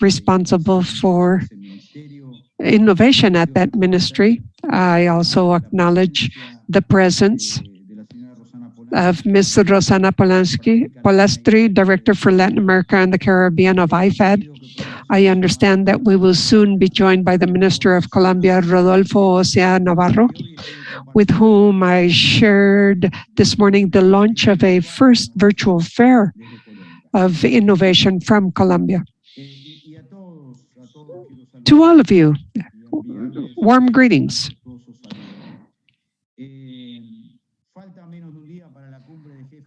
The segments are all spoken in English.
responsible for innovation at that ministry. I also acknowledge the presence of Ms. Rosana Polastri, Director for Latin America and the Caribbean of IFAD. I understand that we will soon be joined by the Minister of Colombia, Rodolfo Osea Navarro, with whom I shared this morning the launch of a first virtual fair of innovation from Colombia. To all of you, warm greetings.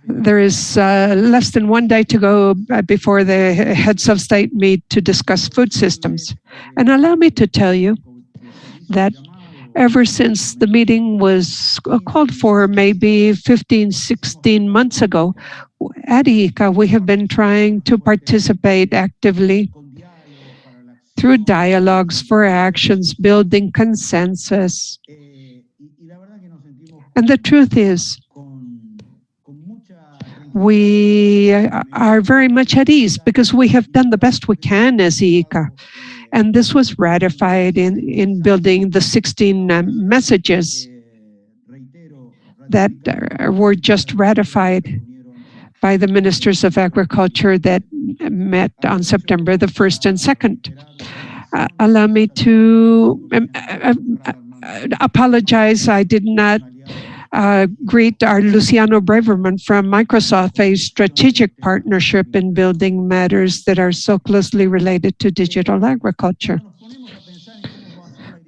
There is less than one day to go before the heads of state meet to discuss food systems. And allow me to tell you that ever since the meeting was called for maybe 15, 16 months ago, at IICA, we have been trying to participate actively through dialogues for actions, building consensus. And the truth is, we are very much at ease because we have done the best we can as IICA. And this was ratified in building the 16 messages that were just ratified by the ministers of agriculture that met on September the 1st and 2nd. Allow me to apologize. I did not greet our Luciano Braverman from Microsoft, a strategic partnership in building matters that are so closely related to digital agriculture.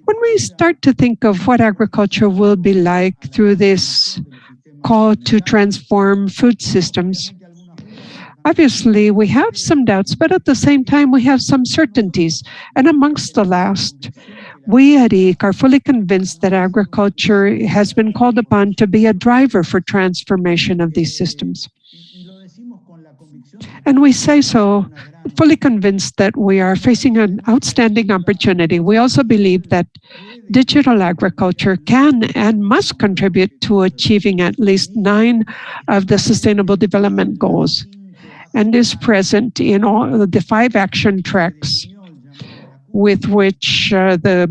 When we start to think of what agriculture will be like through this call to transform food systems, obviously we have some doubts, but at the same time we have some certainties. And amongst the last, we at IICA are fully convinced that agriculture has been called upon to be a driver for transformation of these systems. And we say so fully convinced that we are facing an outstanding opportunity. We also believe that digital agriculture can and must contribute to achieving at least 9 of the Sustainable Development Goals and is present in all the 5 action tracks with which the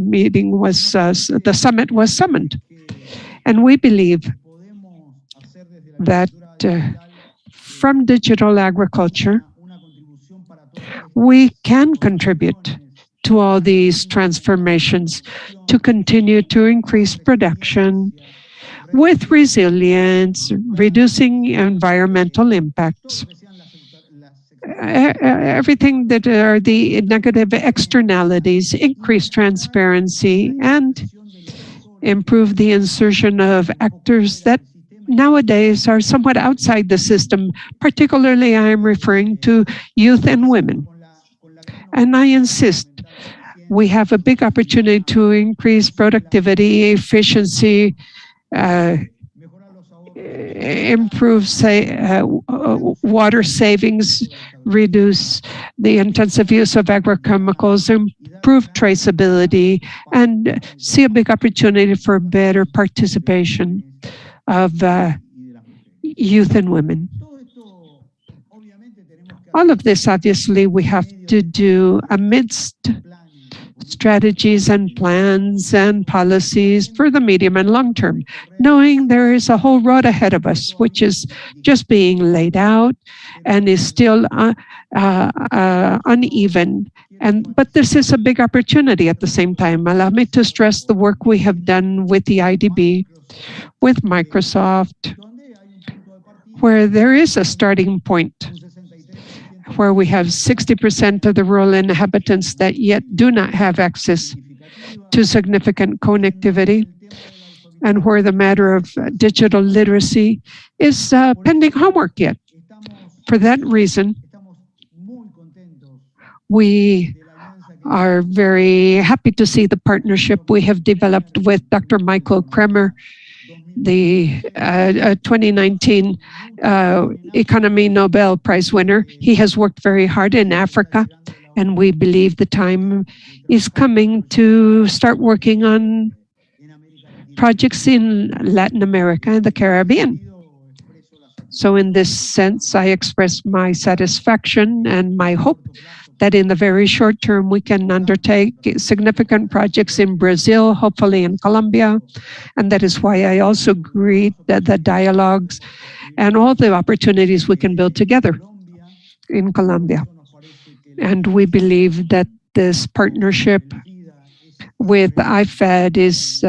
summit was summoned. And we believe that from digital agriculture, we can contribute to all these transformations to continue to increase production with resilience, reducing environmental impacts. Everything that are the negative externalities, increase transparency, and improve the insertion of actors that nowadays are somewhat outside the system. Particularly, I am referring to youth and women. And I insist, we have a big opportunity to increase productivity, efficiency, improve water savings, reduce the intensive use of agrochemicals, improve traceability, and see a big opportunity for better participation of youth and women. All of this, obviously, we have to do amidst strategies and plans and policies for the medium and long term, knowing there is a whole road ahead of us, which is just being laid out and is still uneven. But this is a big opportunity at the same time. Allow me to stress the work we have done with the IDB, with Microsoft, where there is a starting point, where we have 60% of the rural inhabitants that yet do not have access to significant connectivity, and where the matter of digital literacy is pending homework yet. For that reason, we are very happy to see the partnership we have developed with Dr. Michael Kremer, the 2019 Economy Nobel Prize winner. He has worked very hard in Africa, and we believe the time is coming to start working on projects in Latin America and the Caribbean. So in this sense, I express my satisfaction and my hope that in the very short term, we can undertake significant projects in Brazil, hopefully in Colombia. And that is why I also greet the dialogues and all the opportunities we can build together in Colombia. And we believe that this partnership with IFAD is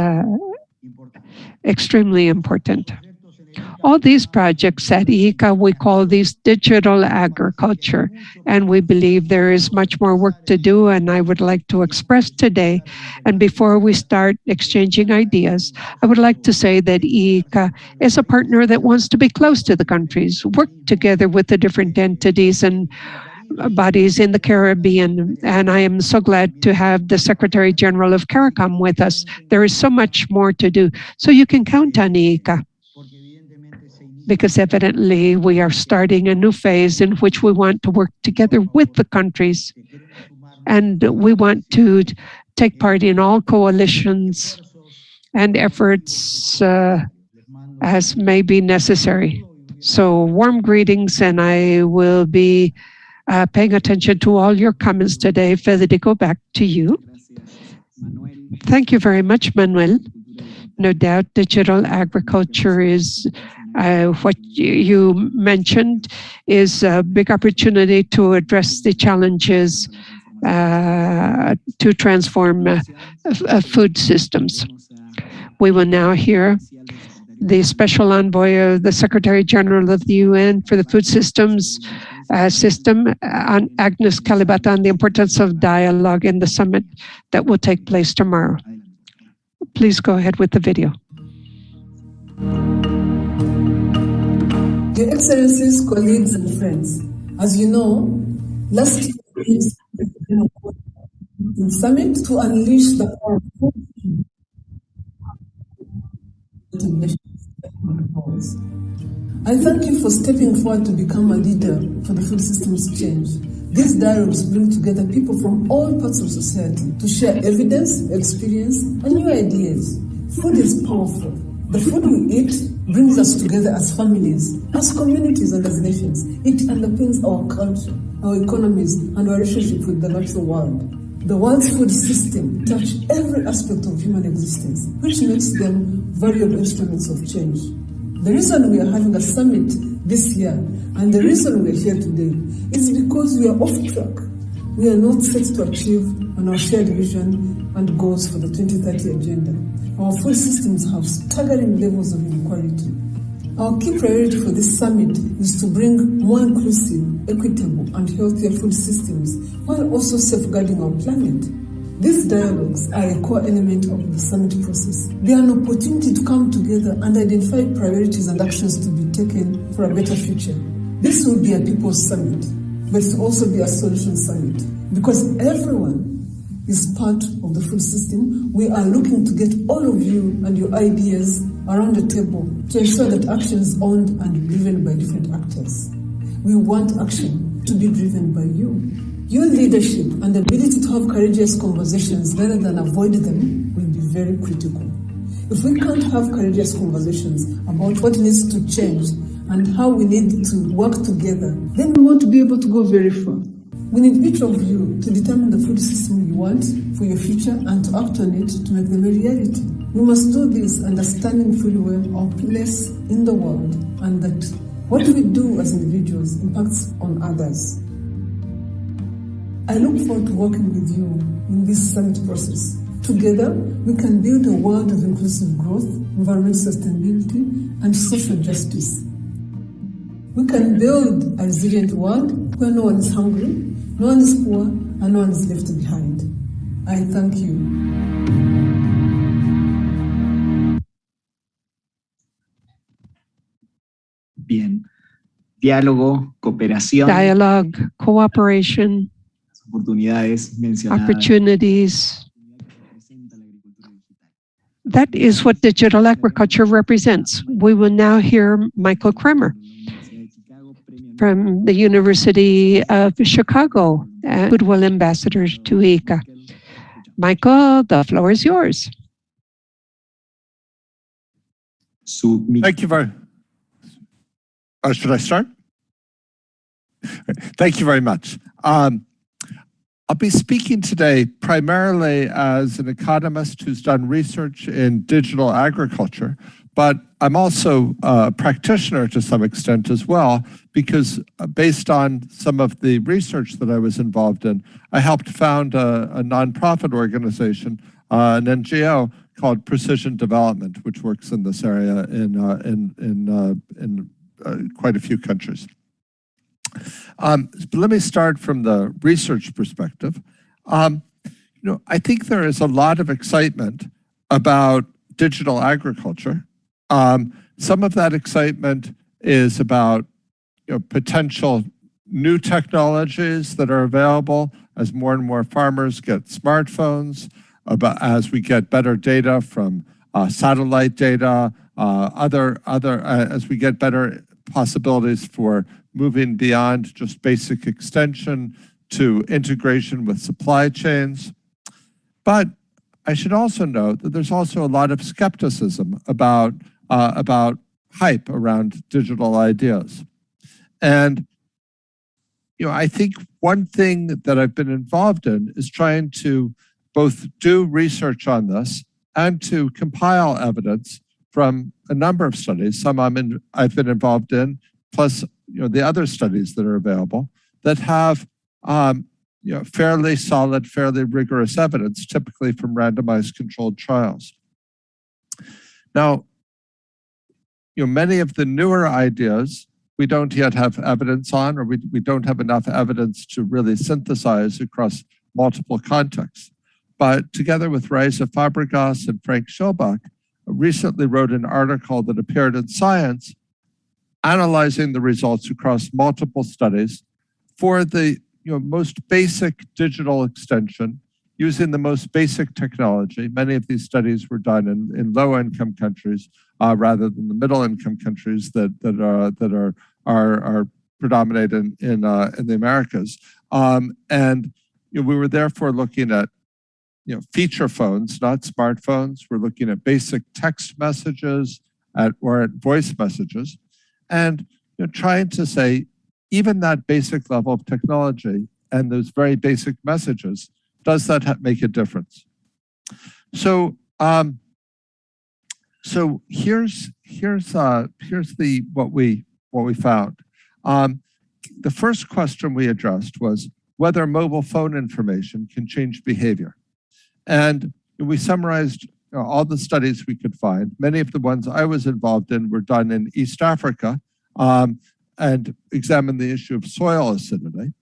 extremely important. All these projects at IICA, we call these digital agriculture, and we believe there is much more work to do, and I would like to express today, and before we start exchanging ideas, I would like to say that IICA is a partner that wants to be close to the countries, work together with the different entities and bodies in the Caribbean, and I am so glad to have the Secretary General of Caricom with us. There is so much more to do, so you can count on IICA, because evidently we are starting a new phase in which we want to work together with the countries, and we want to take part in all coalitions and efforts as may be necessary. So warm greetings, and I will be paying attention to all your comments today. Federico, back to you. Thank you very much, Manuel. No doubt digital agriculture is what you mentioned is a big opportunity to address the challenges to transform food systems. We will now hear the Special Envoy of the Secretary General of the UN for the Food Systems System, Agnes Kalibata, on the importance of dialogue in the summit that will take place tomorrow. Please go ahead with the video. Your Excellencies, colleagues, and friends, as you know, last year is the summit to unleash the power of food. I thank you for stepping forward to become a leader for the food systems change. These dialogues bring together people from all parts of society to share evidence, experience, and new ideas. Food is powerful. The food we eat brings us together as families, as communities, and as nations. It underpins our culture, our economies, and our relationship with the natural world. The world's food system touches every aspect of human existence, which makes them valuable instruments of change. The reason we are having a summit this year, and the reason we are here today, is because we are off track. We are not set to achieve on our shared vision and goals for the 2030 agenda. Our food systems have staggering levels of inequality. Our key priority for this summit is to bring more inclusive, equitable, and healthier food systems while also safeguarding our planet. These dialogues are a core element of the summit process. They are an opportunity to come together and identify priorities and actions to be taken for a better future. This will be a people's summit, but it will also be a solution summit, because everyone is part of the food system. We are looking to get all of you and your ideas around the table to ensure that action is owned and driven by different actors. We want action to be driven by you. Your leadership and the ability to have courageous conversations rather than avoid them will be very critical. If we can't have courageous conversations about what needs to change and how we need to work together, then we won't be able to go very far. We need each of you to determine the food system you want for your future and to act on it to make them a reality. We must do this understanding fully well our place in the world and that what we do as individuals impacts on others. I look forward to working with you in this summit process. Together, we can build a world of inclusive growth, environmental sustainability, and social justice. We can build a resilient world where no one is hungry, no one is poor, and no one is left behind. I thank you. Bien. Diálogo, cooperación. Dialogue, cooperation, oportunidades mencionadas. Opportunities. That is what digital agriculture represents. We will now hear Michael Kremer from the University of Chicago, Goodwill Ambassador to IICA. Michael, the floor is yours. Thank you very Should I start? Thank you very much. I'll be speaking today primarily as an economist who's done research in digital agriculture, but I'm also a practitioner to some extent as well, because based on some of the research that I was involved in, I helped found a nonprofit organization, an NGO called Precision Development, which works in this area in quite a few countries. But let me start from the research perspective. I think there is a lot of excitement about digital agriculture. Some of that excitement is about potential new technologies that are available as more and more farmers get smartphones, as we get better data from satellite data, as we get better possibilities for moving beyond just basic extension to integration with supply chains. But I should also note that there's also a lot of skepticism about hype around digital ideas. And I think one thing that I've been involved in is trying to both do research on this and to compile evidence from a number of studies. Some I've been involved in, plus the other studies that are available that have fairly solid, fairly rigorous evidence, typically from randomized controlled trials. Now, many of the newer ideas we don't yet have evidence on, or we don't have enough evidence to really synthesize across multiple contexts. But together with Raisa Fabregas and Frank Schilbach, recently wrote an article that appeared in Science analyzing the results across multiple studies for the most basic digital extension using the most basic technology. Many of these studies were done in low-income countries rather than the middle-income countries that are predominant in the Americas. And we were therefore looking at feature phones, not smartphones. We're looking at basic text messages or at voice messages, and trying to say, even that basic level of technology and those very basic messages, does that make a difference? So, here's what we found. The first question we addressed was whether mobile phone information can change behavior. And we summarized all the studies we could find. Many of the ones I was involved in were done in East Africa and examined the issue of soil acidity.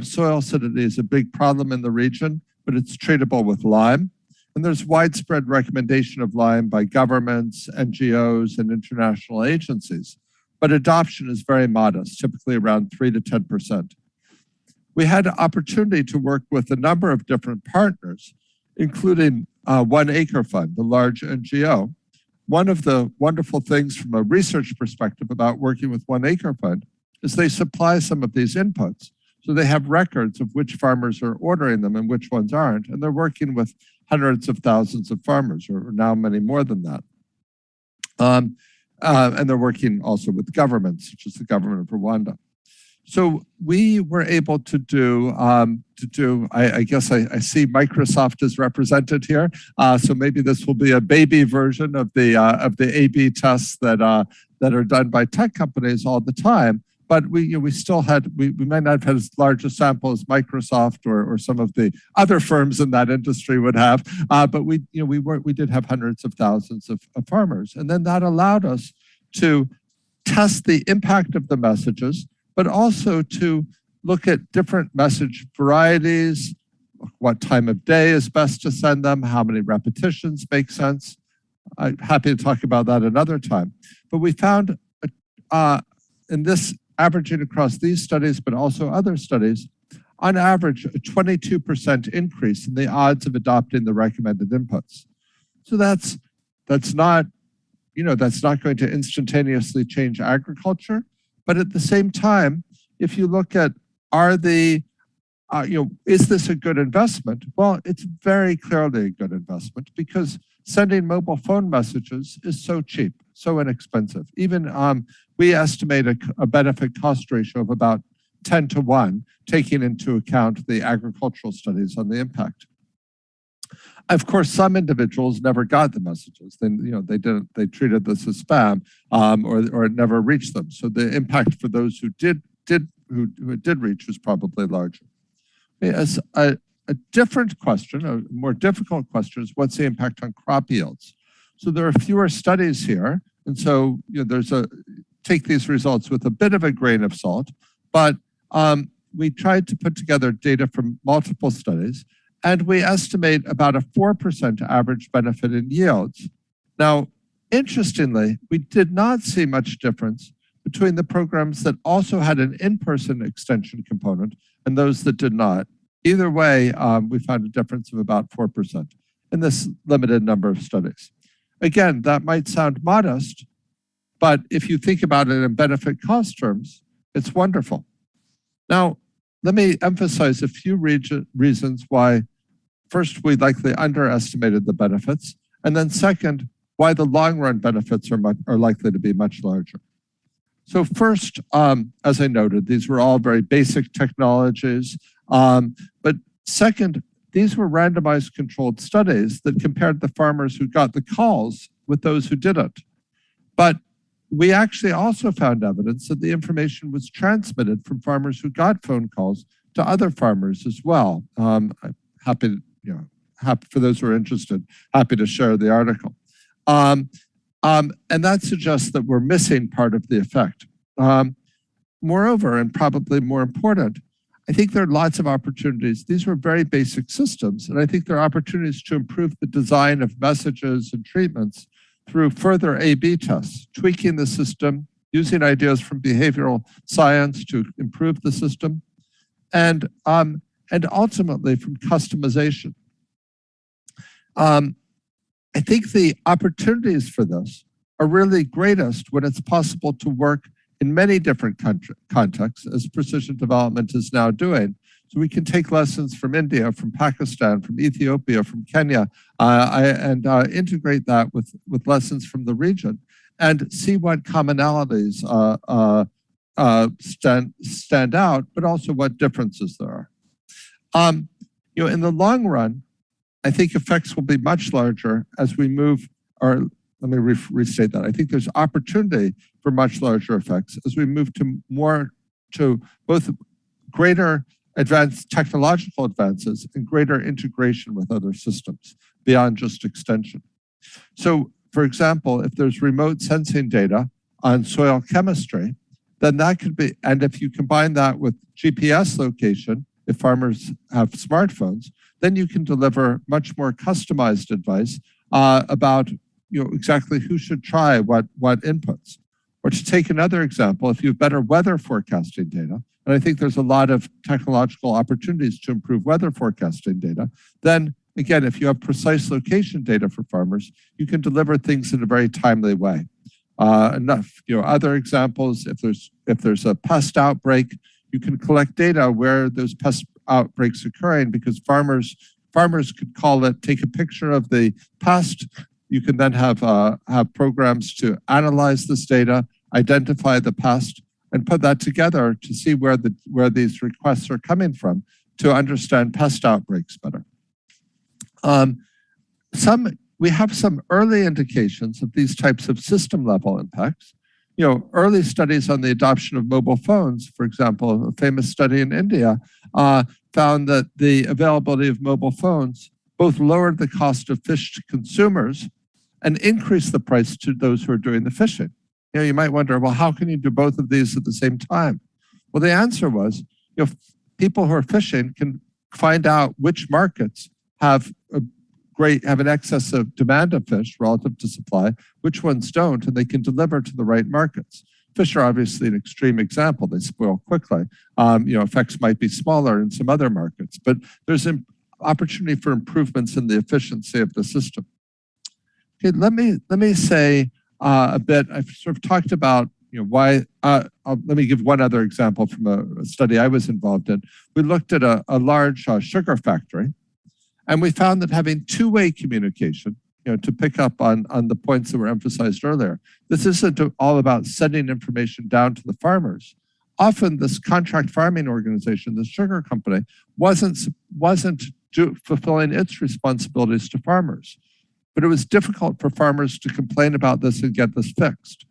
Soil acidity is a big problem in the region, but it's treatable with lime. And there's widespread recommendation of lime by governments, NGOs, and international agencies. But adoption is very modest, typically around 3 to 10%. We had an opportunity to work with a number of different partners, including One Acre Fund, the large NGO. One of the wonderful things from a research perspective about working with One Acre Fund is they supply some of these inputs. So they have records of which farmers are ordering them and which ones aren't. And they're working with hundreds of thousands of farmers, or now many more than that. And they're working also with governments, such as the government of Rwanda. So we were able to do, I guess I see Microsoft is represented here. So maybe this will be a baby version of the A/B tests that are done by tech companies all the time. But we still had, we might not have had as large a sample as Microsoft or some of the other firms in that industry would have. But we did have hundreds of thousands of farmers. And then that allowed us to test the impact of the messages, but also to look at different message varieties, what time of day is best to send them, how many repetitions make sense. I'm happy to talk about that another time. But we found in this, averaging across these studies, but also other studies, on average, a 22% increase in the odds of adopting the recommended inputs. So that's not going to instantaneously change agriculture. But at the same time, if you look at, are the is this a good investment? Well, it's very clearly a good investment because sending mobile phone messages is so cheap, so inexpensive. Even we estimate a benefit cost ratio of about 10 to 1, taking into account the agricultural studies on the impact. Of course, some individuals never got the messages. They treated this as spam, or it never reached them. So the impact for those who it did reach was probably larger. As a different question, a more difficult question, is what's the impact on crop yields? So there are fewer studies here, and so take these results with a bit of a grain of salt, but we tried to put together data from multiple studies, and we estimate about a 4% average benefit in yields. Now, interestingly, we did not see much difference between the programs that also had an in-person extension component and those that did not. Either way, we found a difference of about 4% in this limited number of studies. Again, that might sound modest, but if you think about it in benefit cost terms, it's wonderful. Now, let me emphasize a few reasons why, first, we likely underestimated the benefits, and then second, why the long-run benefits are likely to be much larger. So first, as I noted, these were all very basic technologies, but second, these were randomized controlled studies that compared the farmers who got the calls with those who didn't. But we actually also found evidence that the information was transmitted from farmers who got phone calls to other farmers as well. I'm happy for those who are interested, happy to share the article. And that suggests that we're missing part of the effect. Moreover, and probably more important, I think there are lots of opportunities. These were very basic systems, and I think there are opportunities to improve the design of messages and treatments through further A/B tests, tweaking the system, using ideas from behavioral science to improve the system, and ultimately from customization. I think the opportunities for this are really greatest when it's possible to work in many different contexts, as precision development is now doing. So we can take lessons from India, from Pakistan, from Ethiopia, from Kenya, and integrate that with lessons from the region and see what commonalities stand out, but also what differences there are. In the long run, I think effects will be much larger as we move, or let me restate that. I think there's opportunity for much larger effects as we move to both greater advanced technological advances and greater integration with other systems beyond just extension. So, for example, if there's remote sensing data on soil chemistry, then that could be, and if you combine that with GPS location, if farmers have smartphones, then you can deliver much more customized advice about exactly who should try what inputs. Or to take another example, if you have better weather forecasting data, and I think there's a lot of technological opportunities to improve weather forecasting data, then again, if you have precise location data for farmers, you can deliver things in a very timely way. Other examples, if there's a pest outbreak, you can collect data where those pest outbreaks occurring because farmers could call it, take a picture of the pest. You can then have programs to analyze this data, identify the pest, and put that together to see where these requests are coming from to understand pest outbreaks better. We have some early indications of these types of system-level impacts. Early studies on the adoption of mobile phones, for example, a famous study in India, found that the availability of mobile phones both lowered the cost of fish to consumers and increased the price to those who are doing the fishing. You might wonder, well, how can you do both of these at the same time? Well, the answer was, people who are fishing can find out which markets have an excess of demand of fish relative to supply, which ones don't, and they can deliver to the right markets. Fish are obviously an extreme example. They spoil quickly. Effects might be smaller in some other markets, but there's an opportunity for improvements in the efficiency of the system. Okay, let me say a bit. I've sort of talked about why. I'll let me give one other example from a study I was involved in. We looked at a large sugar factory, and we found that having two-way communication, to pick up on the points that were emphasized earlier, this isn't all about sending information down to the farmers. Often this contract farming organization, the sugar company, wasn't fulfilling its responsibilities to farmers. But it was difficult for farmers to complain about this and get this fixed.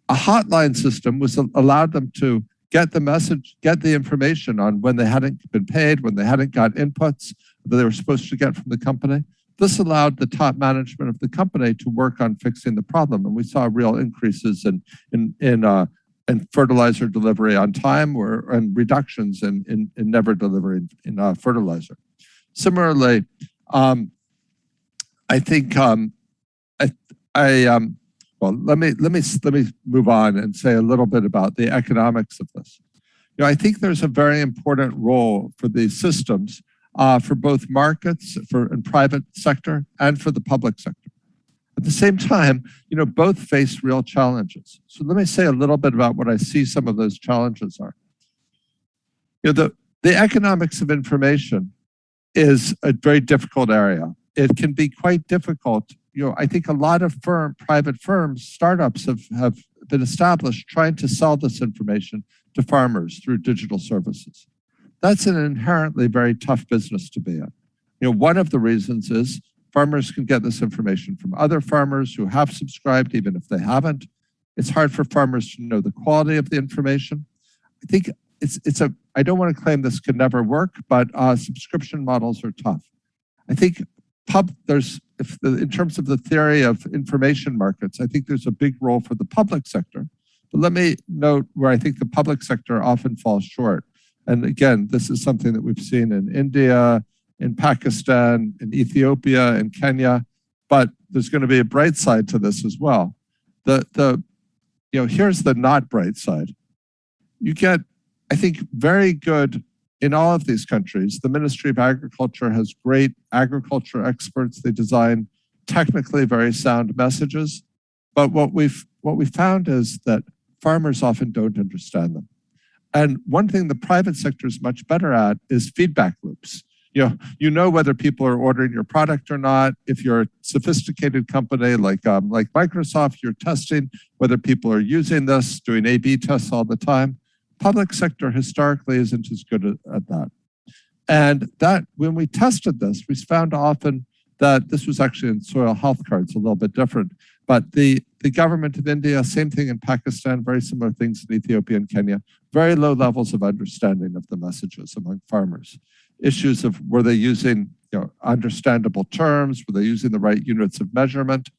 A hotline system allowed them to get the message, get the information on when they hadn't been paid, when they hadn't got inputs that they were supposed to get from the company. This allowed the top management of the company to work on fixing the problem. And we saw real increases in fertilizer delivery on time and reductions in never delivering in fertilizer. Similarly, I think well, let me move on and say a little bit about the economics of this. I think there's a very important role for these systems for both markets and private sector and for the public sector. At the same time, both face real challenges. So let me say a little bit about what I see some of those challenges are. The economics of information is a very difficult area. It can be quite difficult. I think a lot of private firms, startups have been established trying to sell this information to farmers through digital services. That's an inherently very tough business to be in. One of the reasons is farmers can get this information from other farmers who have subscribed, even if they haven't. It's hard for farmers to know the quality of the information. I think I don't want to claim this could never work, but subscription models are tough. I think in terms of the theory of information markets, I think there's a big role for the public sector. But let me note where I think the public sector often falls short. And again, this is something that we've seen in India, in Pakistan, in Ethiopia, in Kenya, but there's going to be a bright side to this as well. Here's the not bright side. You get, I think, very good in all of these countries. The Ministry of Agriculture has great agriculture experts. They design technically very sound messages. But what we found is that farmers often don't understand them. And one thing the private sector is much better at is feedback loops. You know whether people are ordering your product or not. If you're a sophisticated company like Microsoft, you're testing whether people are using this, doing A/B tests all the time. Public sector historically isn't as good at that. And that when we tested this, we found often that this was actually in soil health cards, a little bit different. But the government of India, same thing in Pakistan, very similar things in Ethiopia and Kenya, very low levels of understanding of the messages among farmers. Issues of were they using understandable terms, were they using the right units of measurement?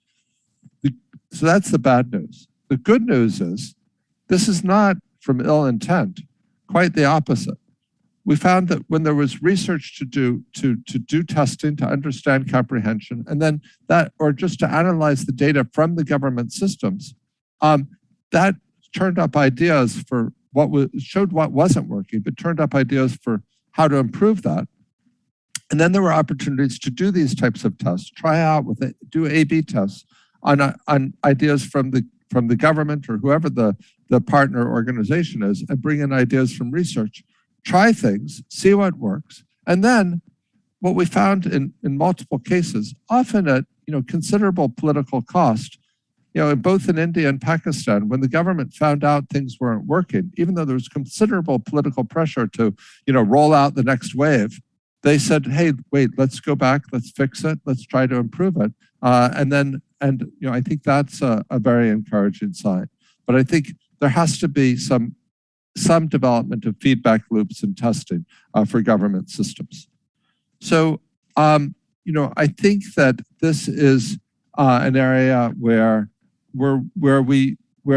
So that's the bad news. The good news is this is not from ill intent, quite the opposite. We found that when there was research to do testing, to understand comprehension, and then or just to analyze the data from the government systems, that turned up ideas for showed what wasn't working, but turned up ideas for how to improve that. And then there were opportunities to do these types of tests, do A/B tests on ideas from the government or whoever the partner organization is, and bring in ideas from research, try things, see what works. And then what we found in multiple cases, often at considerable political cost, both in India and Pakistan, when the government found out things weren't working, even though there was considerable political pressure to roll out the next wave, they said, hey, wait, let's go back, let's fix it, let's try to improve it. And I think that's a very encouraging sign. But I think there has to be some development of feedback loops and testing for government systems. So, I think that this is an area where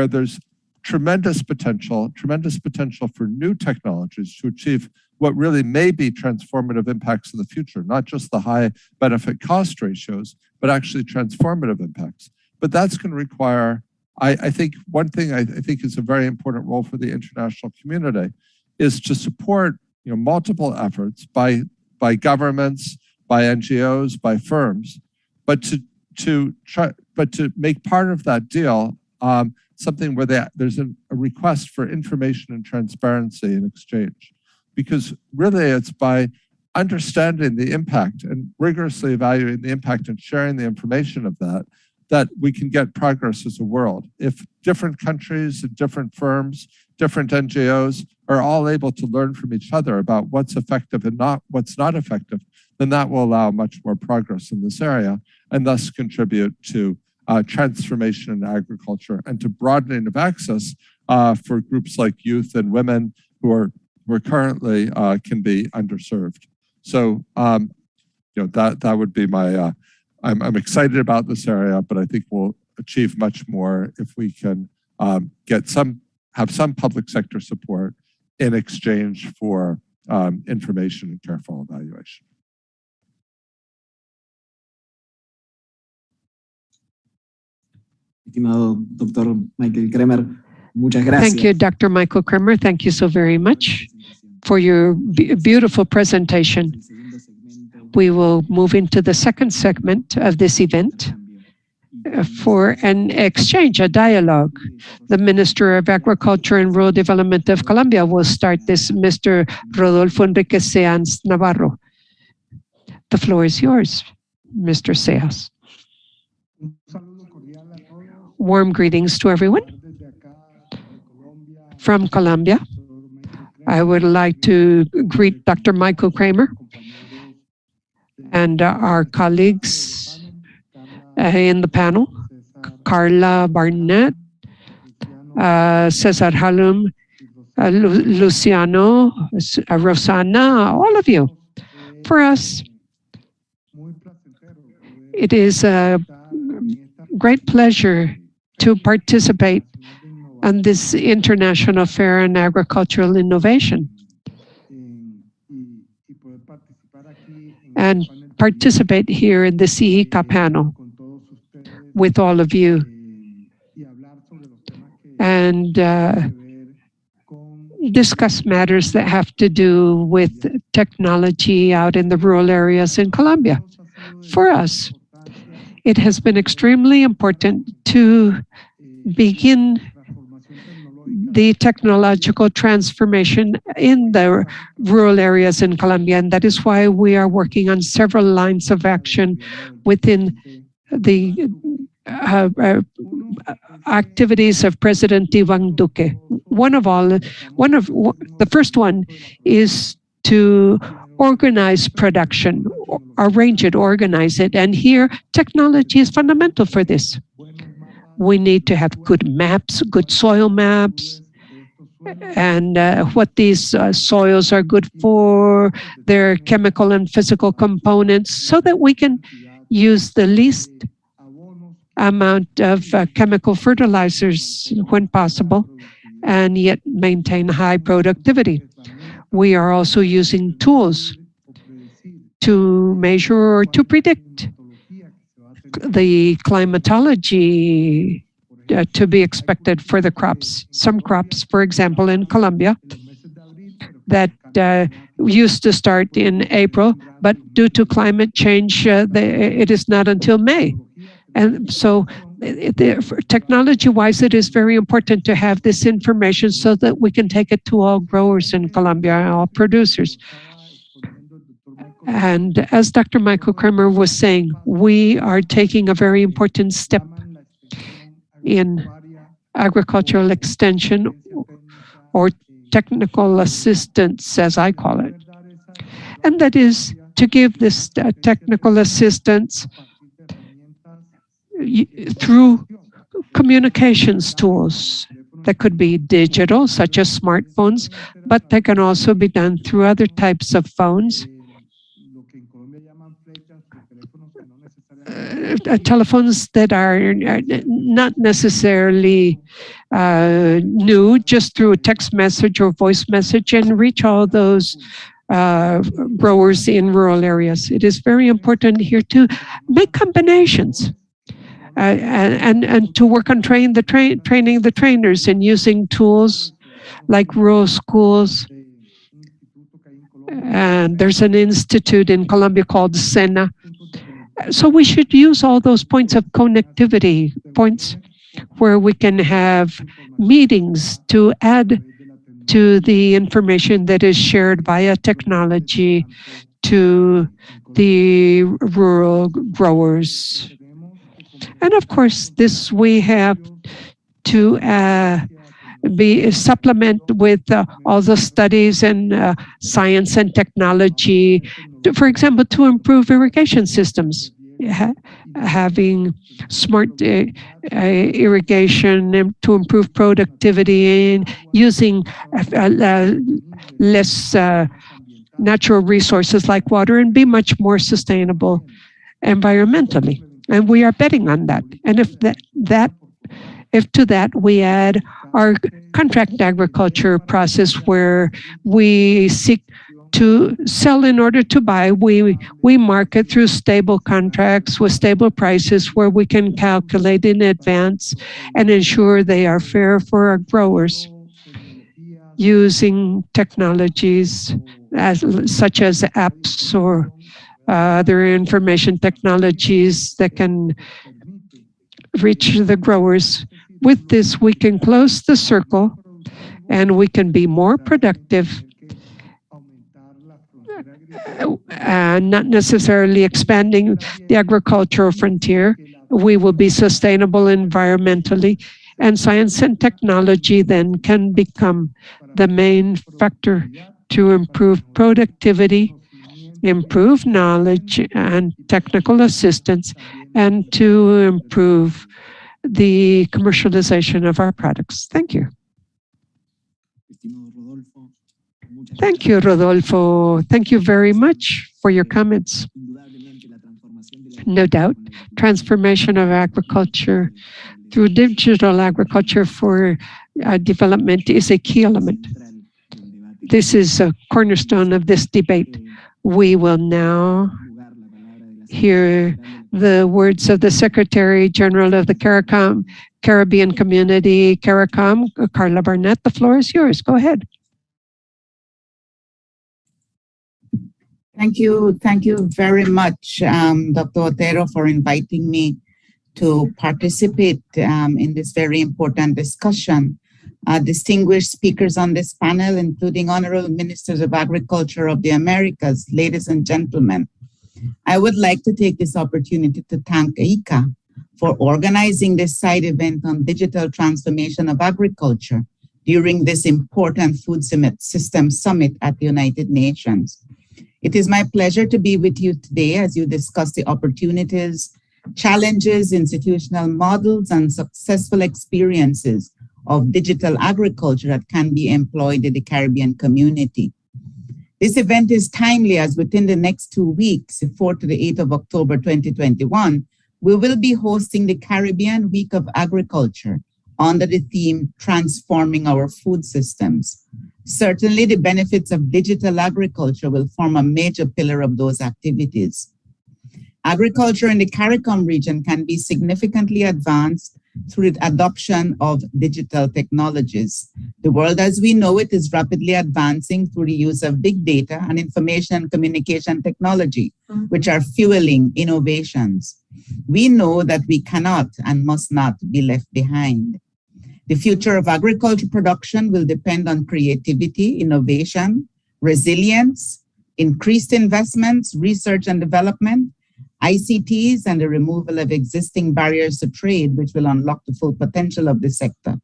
there's tremendous potential for new technologies to achieve what really may be transformative impacts in the future, not just the high benefit cost ratios, but actually transformative impacts. But that's going to require, I think one thing I think is a very important role for the international community is to support multiple efforts by governments, by NGOs, by firms, but to make part of that deal something where there's a request for information and transparency in exchange. Because really it's by understanding the impact and rigorously evaluating the impact and sharing the information of that we can get progress as a world. If different countries and different firms, different NGOs are all able to learn from each other about what's effective and what's not effective, then that will allow much more progress in this area and thus contribute to transformation in agriculture and to broadening of access for groups like youth and women who are currently can be underserved. So, that would be my, I'm excited about this area, but I think we'll achieve much more if we can have some public sector support in exchange for information and careful evaluation. Estimado Dr. Michael Kremer, muchas gracias. Thank you, Dr. Michael Kremer. Thank you so very much for your beautiful presentation. We will move into the second segment of this event for an exchange, a dialogue. The Minister of Agriculture and Rural Development of Colombia will start this, Mr. Rodolfo Enrique Seas Navarro. The floor is yours, Mr. Seas. Warm greetings to everyone. From Colombia, I would like to greet Dr. Michael Kremer and our colleagues in the panel, Carla Barnett, Cesar Halum, Luciano, Rosana, all of you. For us, it is a great pleasure to participate on this International Fair on Agricultural Innovation and participate here in the IICA panel with all of you and discuss matters that have to do with technology out in the rural areas in Colombia. For us, it has been extremely important to begin the technological transformation in the rural areas in Colombia, and that is why we are working on several lines of action within the activities of President Iván Duque. The first one is to organize production, arrange it, organize it, and here technology is fundamental for this. We need to have good maps, good soil maps, and what these soils are good for, their chemical and physical components, so that we can use the least amount of chemical fertilizers when possible, and yet maintain high productivity. We are also using tools to measure or to predict the climatology to be expected for the crops. Some crops, for example, in Colombia, that used to start in April, but due to climate change, it is not until May. And so technology-wise, it is very important to have this information so that we can take it to all growers in Colombia and all producers. And as Dr. Michael Kremer was saying, we are taking a very important step in agricultural extension or technical assistance, as I call it. And that is to give this technical assistance through communications tools that could be digital, such as smartphones, but they can also be done through other types of phones. Telephones that are not necessarily new, just through a text message or voice message, and reach all those growers in rural areas. It is very important here to make combinations and to work on training the trainers and using tools like rural schools. And there's an institute in Colombia called SENA. So we should use all those points of connectivity, points where we can have meetings to add to the information that is shared via technology to the rural growers. And of course, this we have to be supplement with all the studies and science and technology, for example, to improve irrigation systems. Having smart irrigation to improve productivity and using less natural resources like water and be much more sustainable environmentally. And we are betting on that. And if to that we add our contract agriculture process where we seek to sell in order to buy, we market through stable contracts with stable prices where we can calculate in advance and ensure they are fair for our growers using technologies such as apps or other information technologies that can reach the growers. With this, we can close the circle and we can be more productive, not necessarily expanding the agricultural frontier. We will be sustainable environmentally, and science and technology then can become the main factor to improve productivity, improve knowledge and technical assistance, and to improve the commercialization of our products. Thank you. Thank you, Rodolfo. Thank you very much for your comments. No doubt, transformation of agriculture through digital agriculture for development is a key element. This is a cornerstone of this debate. We will now hear the words of the Secretary General of the Caricom Caribbean Community, Caricom, Carla Barnett. The floor is yours. Go ahead. Thank you. Thank you very much, Dr. Otero, for inviting me to participate in this very important discussion. Distinguished speakers on this panel, including Honorable Ministers of Agriculture of the Americas, ladies and gentlemen, I would like to take this opportunity to thank IICA for organizing this side event on digital transformation of agriculture during this important food system summit at the United Nations. It is my pleasure to be with you today as you discuss the opportunities, challenges, institutional models, and successful experiences of digital agriculture that can be employed in the Caribbean community. This event is timely as within the next 2 weeks, 4th to the 8th of October 2021, we will be hosting the Caribbean Week of Agriculture under the theme Transforming Our Food Systems. Certainly, the benefits of digital agriculture will form a major pillar of those activities. Agriculture in the Caricom region can be significantly advanced through the adoption of digital technologies. The world as we know it is rapidly advancing through the use of big data and information and communication technology, which are fueling innovations. We know that we cannot and must not be left behind. The future of agriculture production will depend on creativity, innovation, resilience, increased investments, research and development, ICTs, and the removal of existing barriers to trade, which will unlock the full potential of the sector.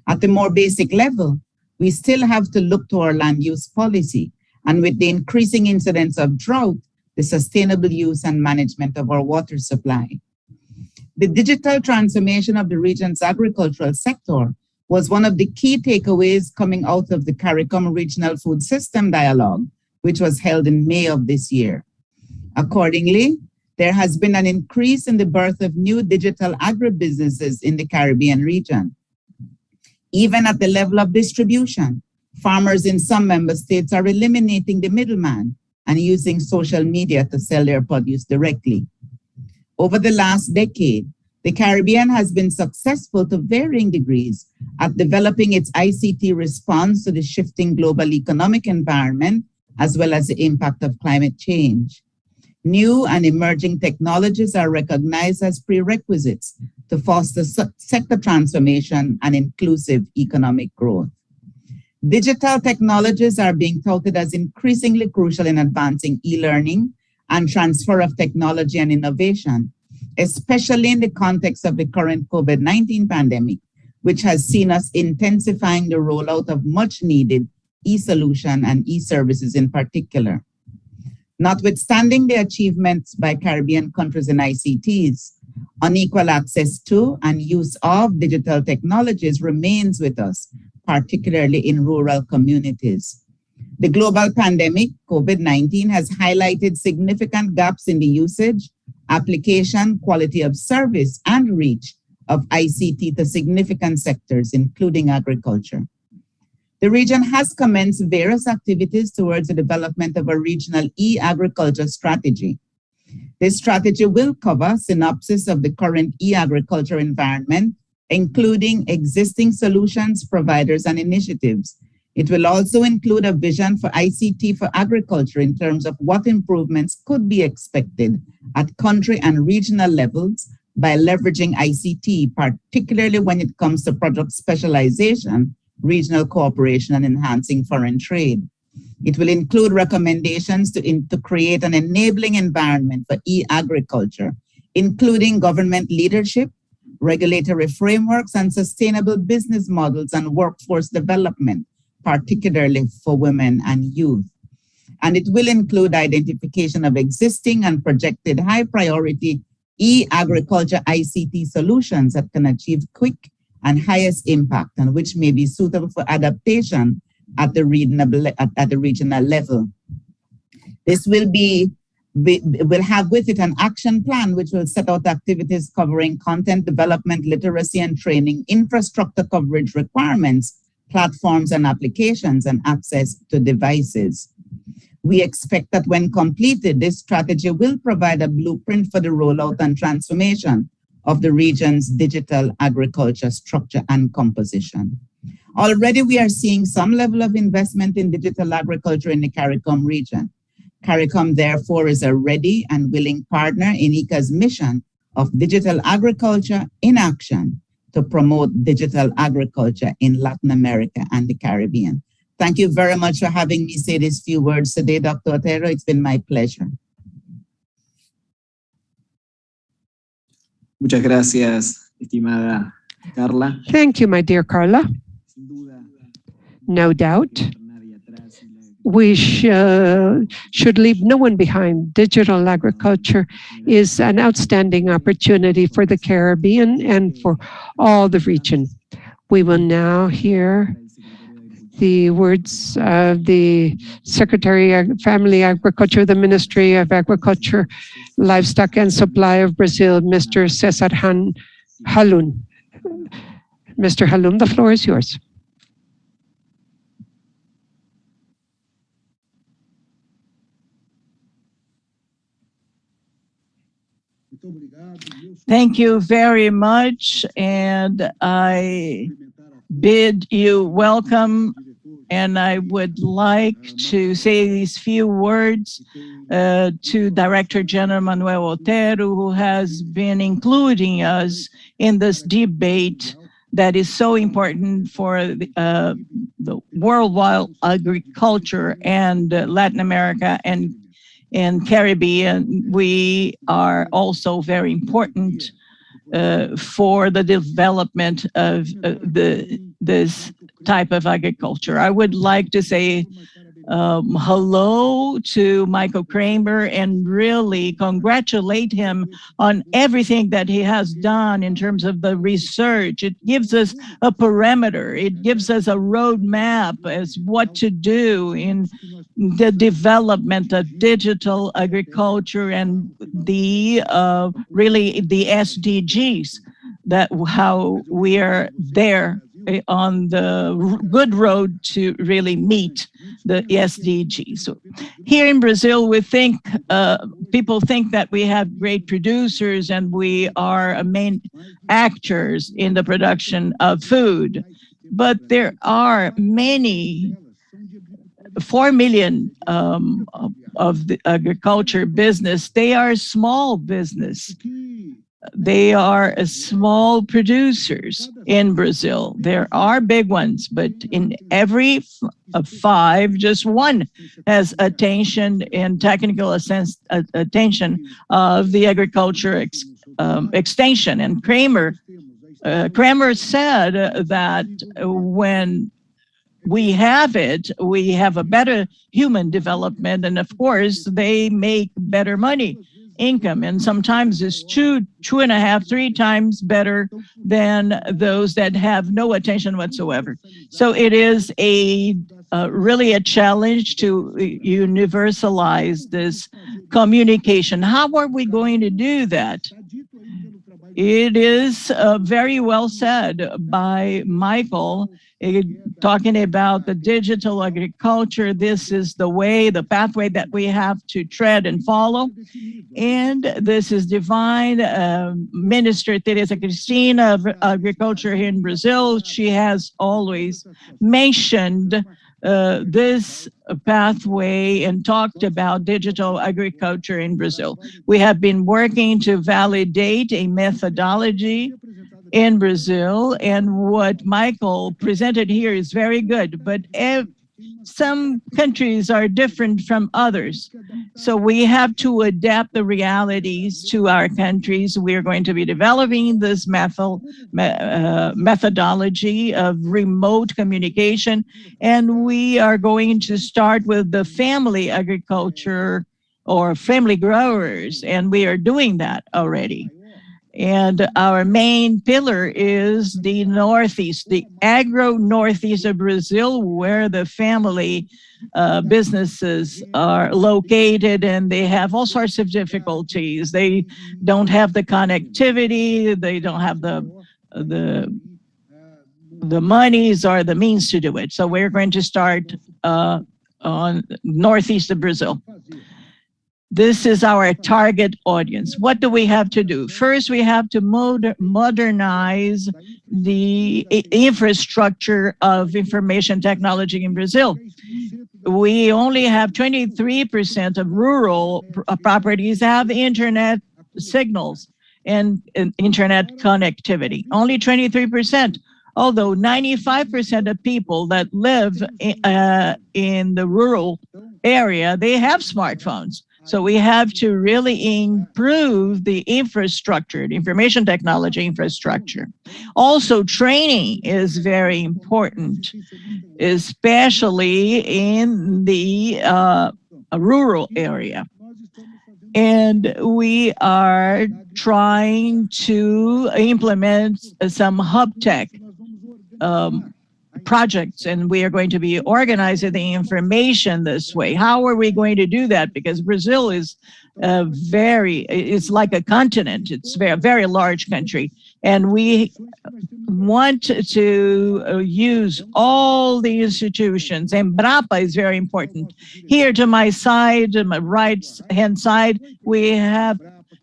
At the more basic level, we still have to look to our land use policy, and with the increasing incidence of drought, the sustainable use and management of our water supply. The digital transformation of the region's agricultural sector was one of the key takeaways coming out of the Caricom Regional Food System Dialogue, which was held in May of this year. Accordingly, there has been an increase in the birth of new digital agribusinesses in the Caribbean region. Even at the level of distribution, farmers in some member states are eliminating the middleman and using social media to sell their produce directly. Over the last decade, the Caribbean has been successful to varying degrees at developing its ICT response to the shifting global economic environment, as well as the impact of climate change. New and emerging technologies are recognized as prerequisites to foster sector transformation and inclusive economic growth. Digital technologies are being touted as increasingly crucial in advancing e-learning and transfer of technology and innovation, especially in the context of the current COVID-19 pandemic, which has seen us intensifying the rollout of much needed e-solution and e-services in particular. Notwithstanding the achievements by Caribbean countries in ICTs, unequal access to and use of digital technologies remains with us, particularly in rural communities. The global pandemic, COVID-19, has highlighted significant gaps in the usage, application, quality of service, and reach of ICT to significant sectors, including agriculture. The region has commenced various activities towards the development of a regional e-agriculture strategy. This strategy will cover synopsis of the current e-agriculture environment, including existing solutions, providers, and initiatives. It will also include a vision for ICT for agriculture in terms of what improvements could be expected at country and regional levels by leveraging ICT, particularly when it comes to product specialization, regional cooperation, and enhancing foreign trade. It will include recommendations to create an enabling environment for e-agriculture, including government leadership, regulatory frameworks, and sustainable business models and workforce development, particularly for women and youth. And it will include identification of existing and projected high priority e-agriculture ICT solutions that can achieve quick and highest impact and which may be suitable for adaptation at the regional level. This will have with it an action plan which will set out activities covering content development, literacy and training, infrastructure coverage requirements, platforms and applications, and access to devices. We expect that when completed, this strategy will provide a blueprint for the rollout and transformation of the region's digital agriculture structure and composition. Already we are seeing some level of investment in digital agriculture in the Caricom region. Caricom, therefore, is a ready and willing partner in IICA's mission of digital agriculture in action to promote digital agriculture in Latin America and the Caribbean. Thank you very much for having me say these few words today, Dr. Otero. It's been my pleasure. Muchas gracias, estimada Carla. Thank you, my dear Carla. No doubt, we should leave no one behind. Digital agriculture is an outstanding opportunity for the Caribbean and for all the region. We will now hear the words of the Secretary of Family Agriculture, the Ministry of Agriculture, Livestock and Supply of Brazil, Mr. Cesar Halun. Mr. Halun, the floor is yours. Thank you very much, and I bid you welcome, and I would like to say these few words to Director General Manuel Otero, who has been including us in this debate that is so important for the worldwide agriculture and Latin America and Caribbean. We are also very important for the development of this type of agriculture. I would like to say hello to Michael Kramer and really congratulate him on everything that he has done in terms of the research. It gives us a parameter. It gives us a roadmap as what to do in the development of digital agriculture and the really the SDGs, that how we are there on the good road to really meet the SDGs. So here in Brazil, we think, people think that we have great producers and we are main actors in the production of food, but there are many 4 million of the agriculture business, they are small business. They are small producers in Brazil. There are big ones, but in every 5, just one has attention and technical attention of the agriculture extension. And Kramer said that when we have it, we have a better human development, and of course, they make better money. Income, and sometimes it's 2.5, 3 times better than those that have no attention whatsoever. So it is really a challenge to universalize this communication. How are we going to do that? It is very well said by Michael, talking about the digital agriculture. This is the way, the pathway that we have to tread and follow. And this is divine. Minister Teresa Cristina of Agriculture here in Brazil, she has always mentioned this pathway and talked about digital agriculture in Brazil. We have been working to validate a methodology in Brazil, and what Michael presented here is very good, but some countries are different from others. So we have to adapt the realities to our countries. We are going to be developing this methodology of remote communication, and we are going to start with the family agriculture or family growers, and we are doing that already. And our main pillar is the Northeast, the agro-Northeast of Brazil, where the family businesses are located, and they have all sorts of difficulties. They don't have the connectivity, they don't have the monies or the means to do it. So we're going to start on Northeast of Brazil. This is our target audience. What do we have to do? First, we have to modernize the infrastructure of information technology in Brazil. We only have 23% of rural properties have internet signals and internet connectivity. Only 23%. Although 95% of people that live in the rural area, they have smartphones. So we have to really improve the infrastructure, the information technology infrastructure. Also, training is very important, especially in the rural area. And we are trying to implement some hub tech projects, and we are going to be organizing the information this way. How are we going to do that? Because Brazil is it's like a continent. It's a very large country, and we want to use all the institutions. And Embrapa is very important. Here to my side, my right-hand side, we have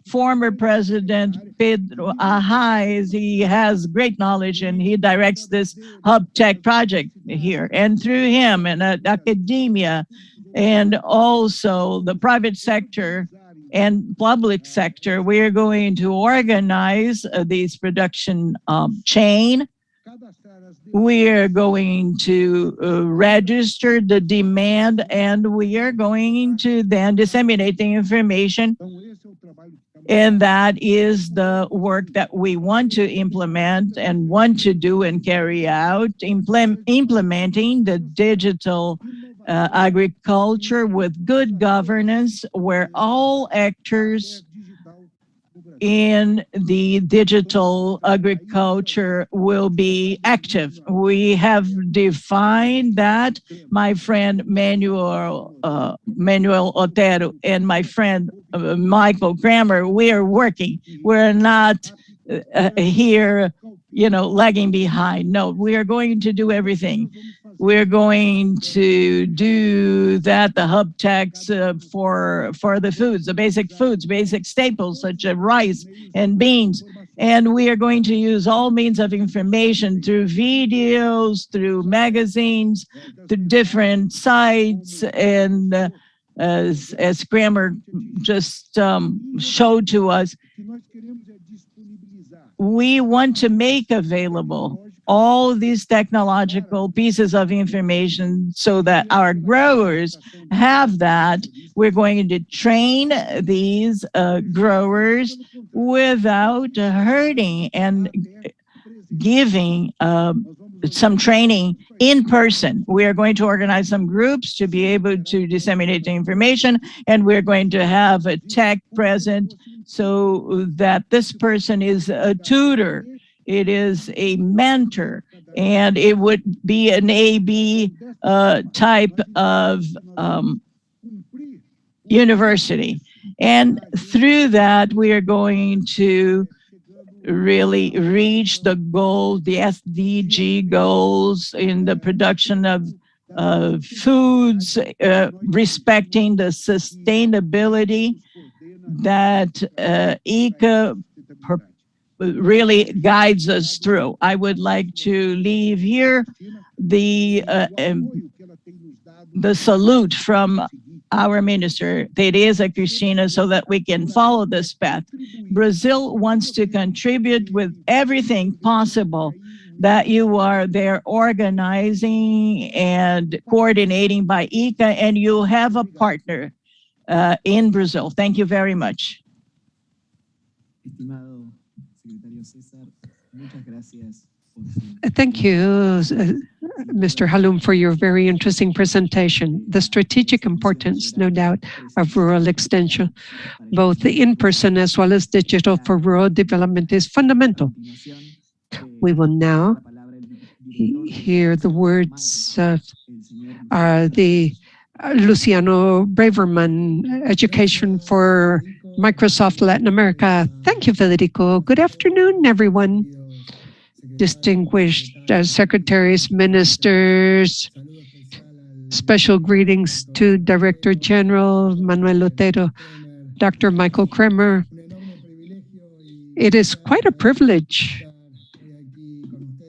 former President Pedro Arraes. He has great knowledge, and he directs this hub tech project here. And through him and academia and also the private sector and public sector, we are going to organize these production chain. We are going to register the demand, and we are going to then disseminate the information. And that is the work that we want to implement and want to do and carry out, implementing the digital agriculture with good governance, where all actors in the digital agriculture will be active. We have defined that. My friend Manuel Otero and my friend Michael Kramer, we are working. We're not here, lagging behind. No, we are going to do everything. We're going to do that, the hub techs for the foods, the basic foods, basic staples such as rice and beans. And we are going to use all means of information through videos, through magazines, through different sites, and as Kramer just showed to us, we want to make available all these technological pieces of information so that our growers have that. We're going to train these growers without hurting and giving some training in person. We are going to organize some groups to be able to disseminate the information, and we're going to have a tech present so that this person is a tutor, it is a mentor, and it would be an AB type of university. And through that, we are going to really reach the goal, the SDG goals in the production of foods, respecting the sustainability that IICA really guides us through. I would like to leave here the salute from our minister, Teresa Cristina, so that we can follow this path. Brazil wants to contribute with everything possible that you are there organizing and coordinating by IICA, and you have a partner in Brazil. Thank you very much. Thank you, Mr. Halum, for your very interesting presentation. The strategic importance, no doubt, of rural extension, both in-person as well as digital for rural development, is fundamental. We will now hear the words of the Luciano Braverman, Education for Microsoft Latin America. Thank you, Federico. Good afternoon, everyone. Distinguished secretaries, ministers, special greetings to Director General Manuel Otero, Dr. Michael Kramer. It is quite a privilege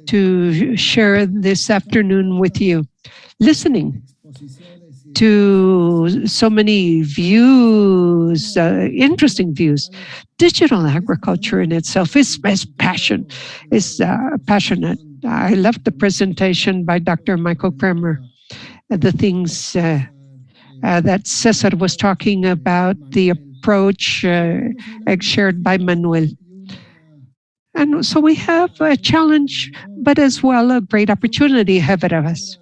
to share this afternoon with you, listening to so many views, interesting views. Digital agriculture in itself is passionate. I loved the presentation by Dr. Michael Kramer, the things that Cesar was talking about, the approach shared by Manuel. And so we have a challenge, but as well a great opportunity ahead of us.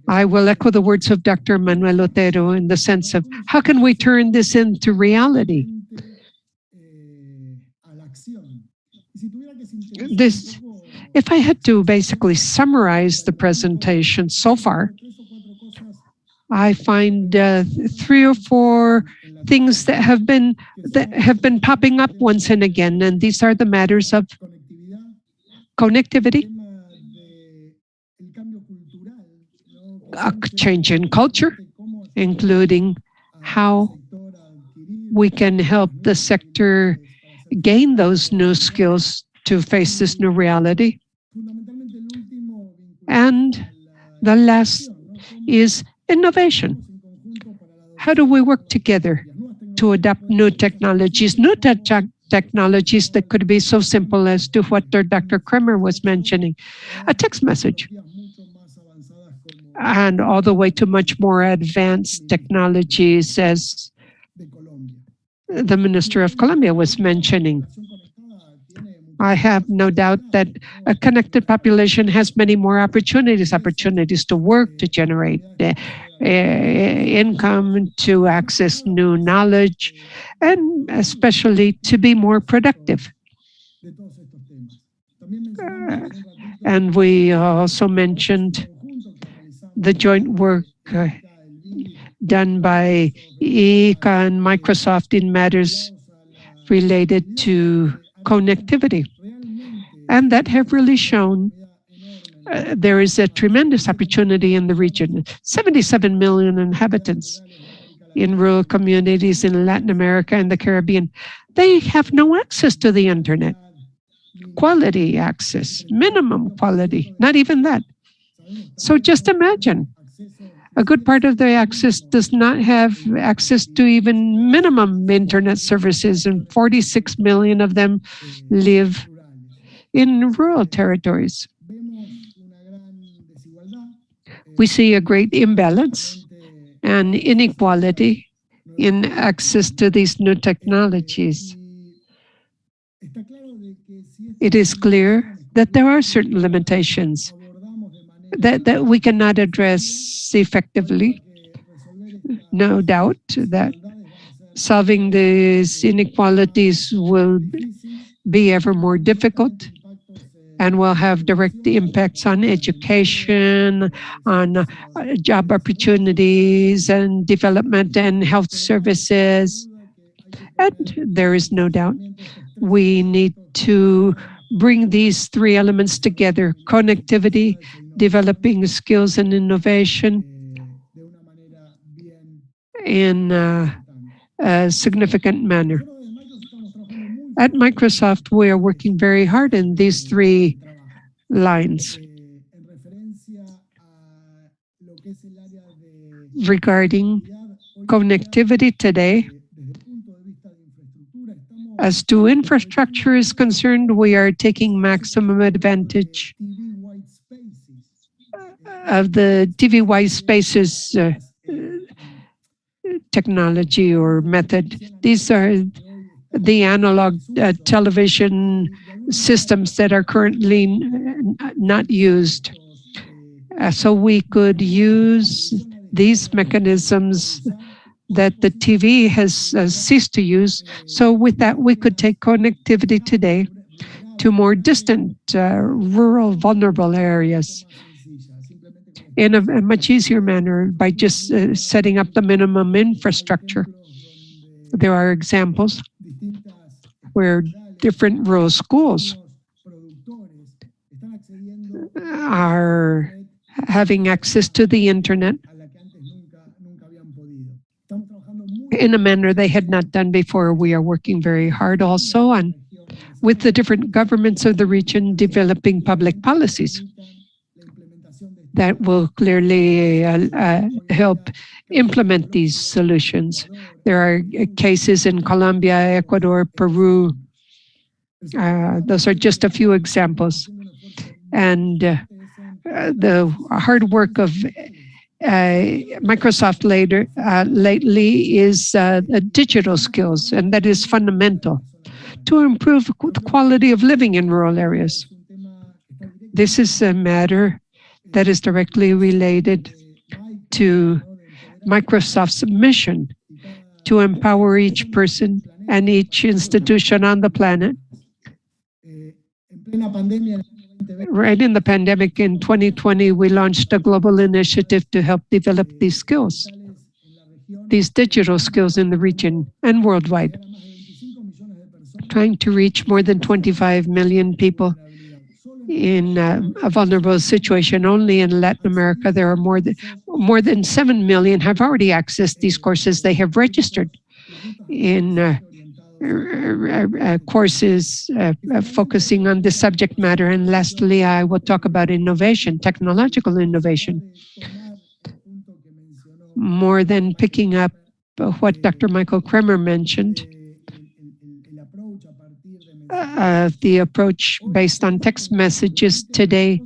I will echo the words of Dr. Manuel Otero in the sense of how can we turn this into reality? If I had to basically summarize the presentation so far, I find 3 or 4 things that have been popping up once and again, and these are the matters of connectivity, a change in culture, including how we can help the sector gain those new skills to face this new reality. And the last is innovation. How do we work together to adopt new technologies that could be so simple as to what Dr. Kramer was mentioning, a text message, and all the way to much more advanced technologies, as the Minister of Colombia was mentioning. I have no doubt that a connected population has many more opportunities to work, to generate income, to access new knowledge, and especially to be more productive. And we also mentioned the joint work done by IICA and Microsoft in matters related to connectivity, and that have really shown there is a tremendous opportunity in the region. 77 million inhabitants in rural communities in Latin America and the Caribbean. They have no access to the internet. Quality access, minimum quality, not even that. So just imagine A good part of the access does not have access to even minimum internet services, and 46 million of them live in rural territories. We see a great imbalance and inequality in access to these new technologies. It is clear that there are certain limitations that we cannot address effectively. No doubt that solving these inequalities will be ever more difficult and will have direct impacts on education, on job opportunities and development and health services. And there is no doubt we need to bring these three elements together: connectivity, developing skills and innovation in a significant manner. At Microsoft, we are working very hard in these three lines. Regarding connectivity today, as to infrastructure is concerned, we are taking maximum advantage of the TV white spaces technology or method. These are the analog television systems that are currently not used. So we could use these mechanisms that the TV has ceased to use. So with that, we could take connectivity today to more distant, rural, vulnerable areas in a much easier manner by just setting up the minimum infrastructure. There are examples where different rural schools are having access to the internet in a manner they had not done before. We are working very hard also on with the different governments of the region developing public policies that will clearly help implement these solutions. There are cases in Colombia, Ecuador, Peru. Those are just a few examples. And the hard work of Microsoft lately is digital skills, and that is fundamental to improve the quality of living in rural areas. This is a matter that is directly related to Microsoft's mission to empower each person and each institution on the planet. Right in the pandemic in 2020, we launched a global initiative to help develop these skills, these digital skills in the region and worldwide, trying to reach more than 25 million people in a vulnerable situation. Only in Latin America, there are more than 7 million have already accessed these courses. They have registered in courses focusing on the subject matter. And lastly, I will talk about innovation, technological innovation. More than picking up what Dr. Michael Kremer mentioned, the approach based on text messages today,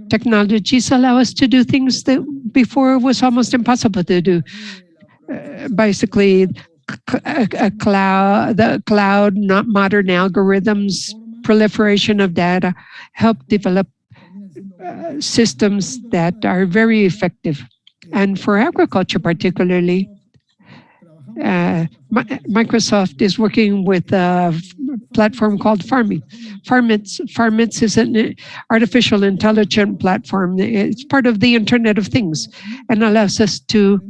technologies allow us to do things that before was almost impossible to do. Basically, the cloud, not modern algorithms, proliferation of data, help develop systems that are very effective. And for agriculture particularly, Microsoft is working with a platform called Farmits. Farmits is an artificial intelligence platform. It's part of the Internet of Things and allows us to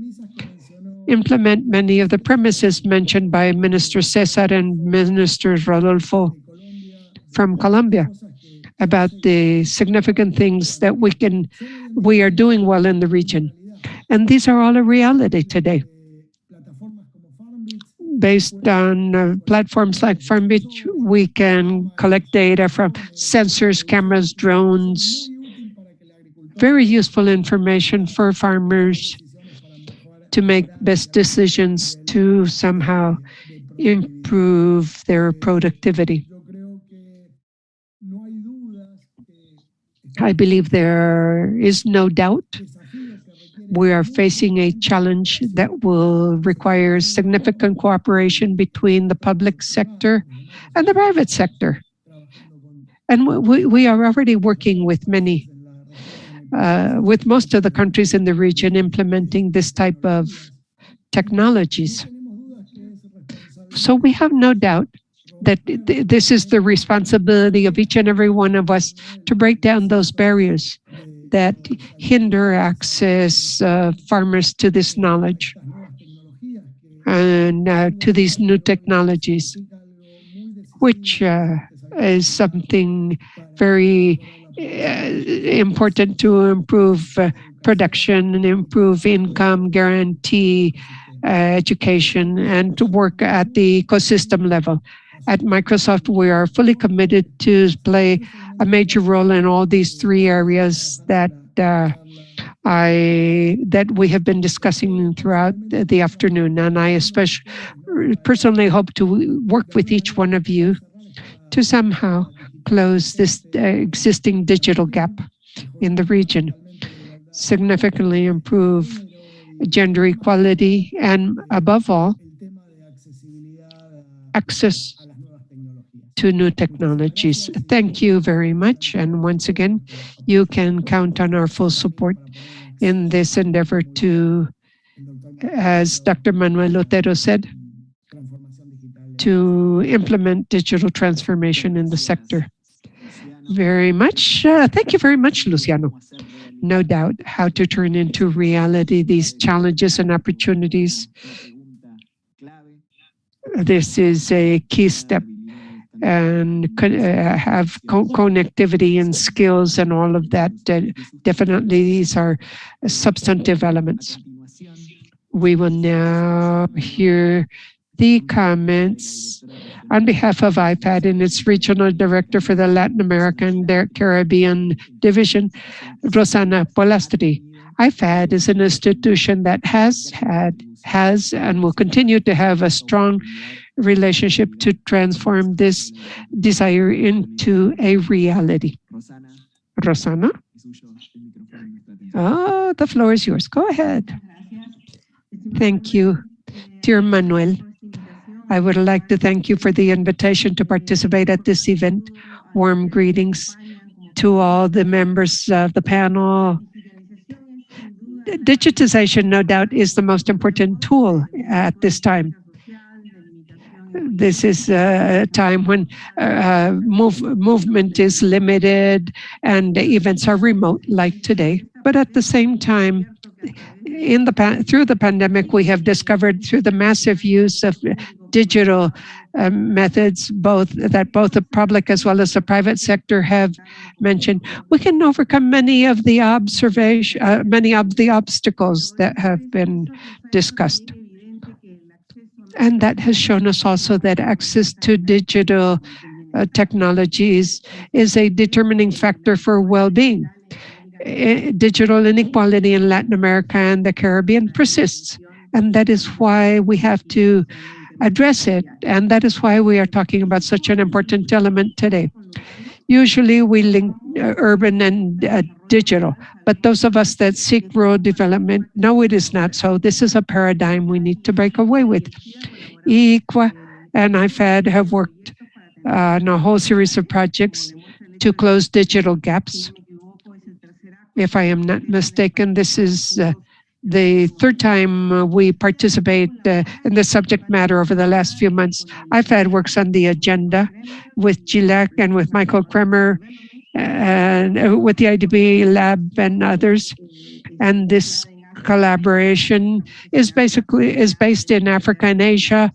implement many of the premises mentioned by Minister Cesar and Minister Rodolfo from Colombia about the significant things that we are doing well in the region. And these are all a reality today. Based on platforms like Farmit, we can collect data from sensors, cameras, drones, very useful information for farmers to make best decisions to somehow improve their productivity. I believe there is no doubt we are facing a challenge that will require significant cooperation between the public sector and the private sector. And we are already working with with most of the countries in the region implementing this type of technologies. So we have no doubt that this is the responsibility of each and every one of us to break down those barriers that hinder access farmers to this knowledge and to these new technologies, which is something very important to improve production and improve income, guarantee education, and to work at the ecosystem level. At Microsoft, we are fully committed to play a major role in all these three areas that we have been discussing throughout the afternoon. And I especially personally hope to work with each one of you to somehow close this existing digital gap in the region, significantly improve gender equality, and above all, access to new technologies. Thank you very much. And once again, you can count on our full support in this endeavor to, as Dr. Manuel Otero said, to implement digital transformation in the sector. Very much. Thank you very much, Luciano. No doubt how to turn into reality these challenges and opportunities. This is a key step, and have connectivity and skills and all of that. Definitely these are substantive elements. We will now hear the comments on behalf of IPAD and its Regional Director for the Latin America and Caribbean Division, Rosana Polastri. IPAD is an institution that has and will continue to have a strong relationship to transform this desire into a reality. Rosana? Oh, the floor is yours. Go ahead. Thank you, dear Manuel. I would like to thank you for the invitation to participate at this event. Warm greetings to all the members of the panel. Digitization, no doubt, is the most important tool at this time. This is a time when movement is limited and events are remote, like today. But at the same time, through the pandemic, we have discovered through the massive use of digital methods, both the public as well as the private sector have mentioned, we can overcome many of the obstacles that have been discussed. And that has shown us also that access to digital technologies is a determining factor for well-being. Digital inequality in Latin America and the Caribbean persists. And that is why we have to address it. And that is why we are talking about such an important element today. Usually we link urban and digital, but those of us that seek rural development, no, it is not so. This is a paradigm we need to break away with. IICA and IFAD have worked on a whole series of projects to close digital gaps. If I am not mistaken, this is the third time we participate in the subject matter over the last few months. IFAD works on the agenda with GILAC and with Michael Kremer and with the IDB Lab and others. And this collaboration is based in Africa and Asia,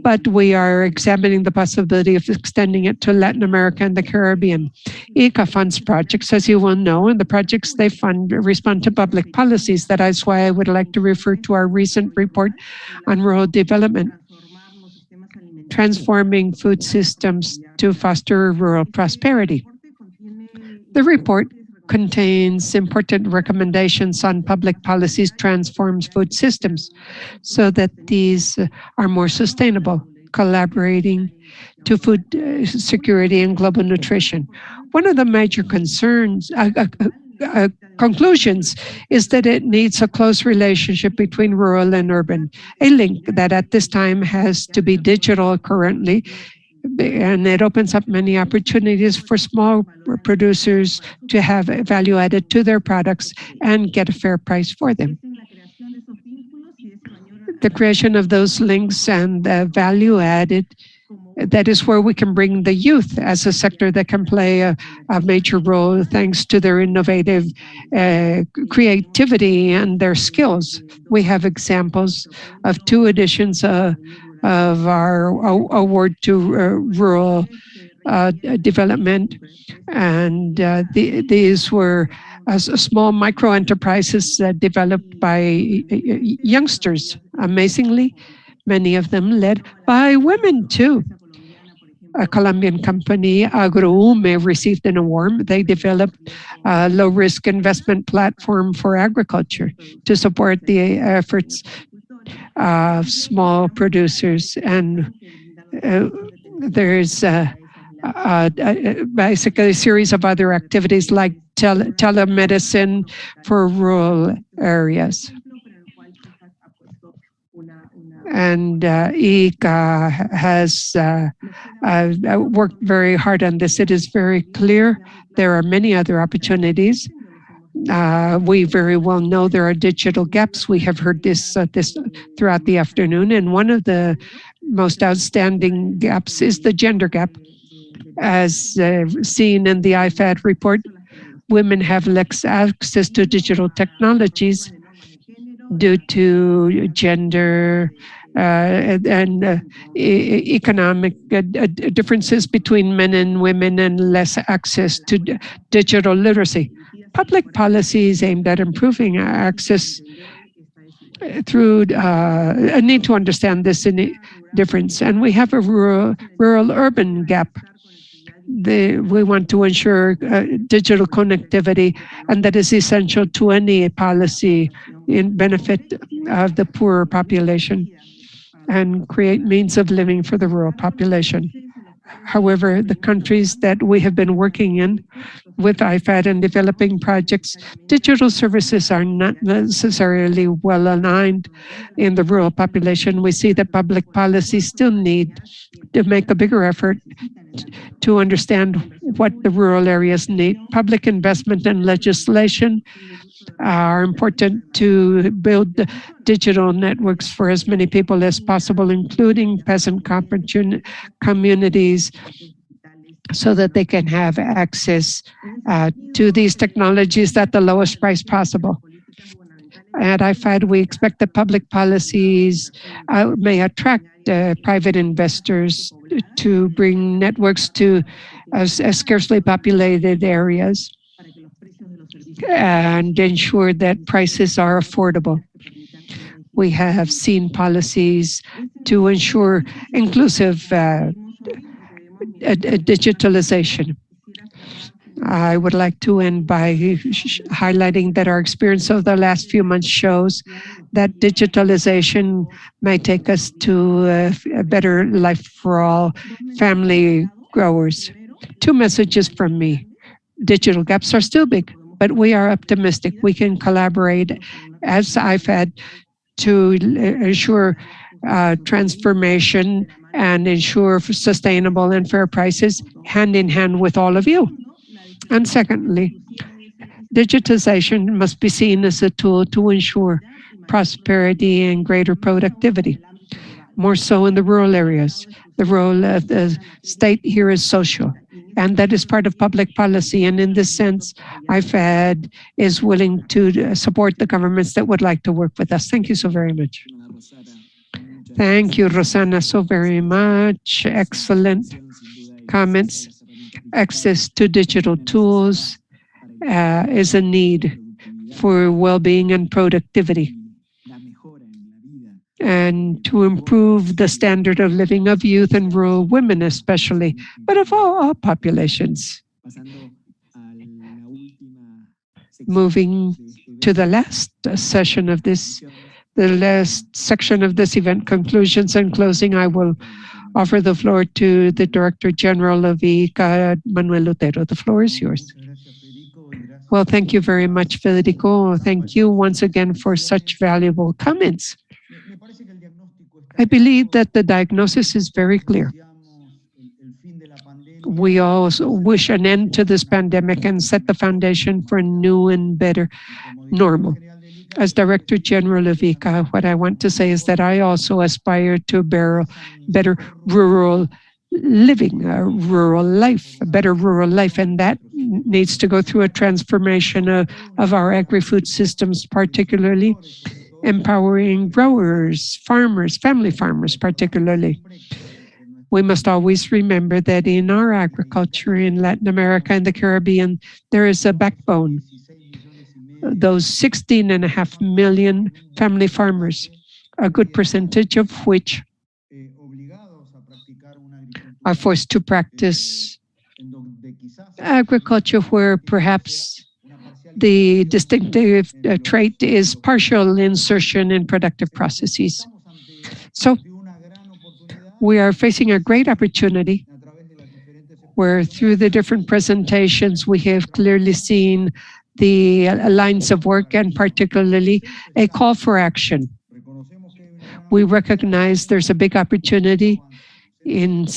but we are examining the possibility of extending it to Latin America and the Caribbean. IICA funds projects, as you will know, and the projects they fund respond to public policies. That is why I would like to refer to our recent report on rural development, transforming food systems to foster rural prosperity. The report contains important recommendations on public policies transforms food systems so that these are more sustainable, collaborating to food security and global nutrition. One of the major conclusions is that it needs a close relationship between rural and urban, a link that at this time has to be digital currently, and it opens up many opportunities for small producers to have value added to their products and get a fair price for them. The creation of those links and the value added, that is where we can bring the youth as a sector that can play a major role thanks to their innovative creativity and their skills. We have examples of 2 editions of our award to rural development, and these were small micro enterprises developed by youngsters. Amazingly, many of them led by women too. A Colombian company, Agroume, received an award. They developed a low-risk investment platform for agriculture to support the efforts of small producers. And there's basically a series of other activities like telemedicine for rural areas. And IICA has worked very hard on this. It is very clear there are many other opportunities. We very well know there are digital gaps. We have heard this throughout the afternoon, and one of the most outstanding gaps is the gender gap. As seen in the IFAD report, women have less access to digital technologies due to gender and economic differences between men and women, and less access to digital literacy. Public policies aimed at improving access through a need to understand this difference. And we have a rural-urban gap. We want to ensure digital connectivity, and that is essential to any policy in benefit of the poorer population and create means of living for the rural population. However, the countries that we have been working in with IFAD and developing projects, digital services are not necessarily well aligned in the rural population. We see that public policies still need to make a bigger effort to understand what the rural areas need. Public investment and legislation are important to build digital networks for as many people as possible, including peasant communities, so that they can have access to these technologies at the lowest price possible. At IFAD, we expect that public policies may attract private investors to bring networks to scarcely populated areas and ensure that prices are affordable. We have seen policies to ensure inclusive digitalization. I would like to end by highlighting that our experience over the last few months shows that digitalization may take us to a better life for all family growers. 2 messages from me. Digital gaps are still big, but we are optimistic. We can collaborate as IFAD to ensure transformation and ensure sustainable and fair prices hand in hand with all of you. And secondly, digitization must be seen as a tool to ensure prosperity and greater productivity, more so in the rural areas. The role of the state here is social, and that is part of public policy. And in this sense, IFAD is willing to support the governments that would like to work with us. Thank you so very much. Thank you, Rosana, so very much. Excellent comments. Access to digital tools is a need for well-being and productivity, and to improve the standard of living of youth and rural women especially, but of all populations. moving to the last session of this, the last section of this event, conclusions and closing, I will offer the floor to the Director General of IICA, Manuel Otero. The floor is yours. Well, thank you very much, Federico. Thank you once again for such valuable comments. I believe that the diagnosis is very clear. We also wish an end to this pandemic and set the foundation for a new and better normal. As Director General of IICA, what I want to say is that I also aspire to a better rural living, a rural life, a better rural life, and that needs to go through a transformation of our agri-food systems, particularly empowering growers, farmers, family farmers particularly. We must always remember that in our agriculture in Latin America and the Caribbean, there is a backbone. Those 16.5 million family farmers, a good percentage of which are forced to practice agriculture where perhaps the distinctive trait is partial insertion in productive processes. So we are facing a great opportunity where through the different presentations we have clearly seen the lines of work and particularly a call for action. We recognize there's a big opportunity in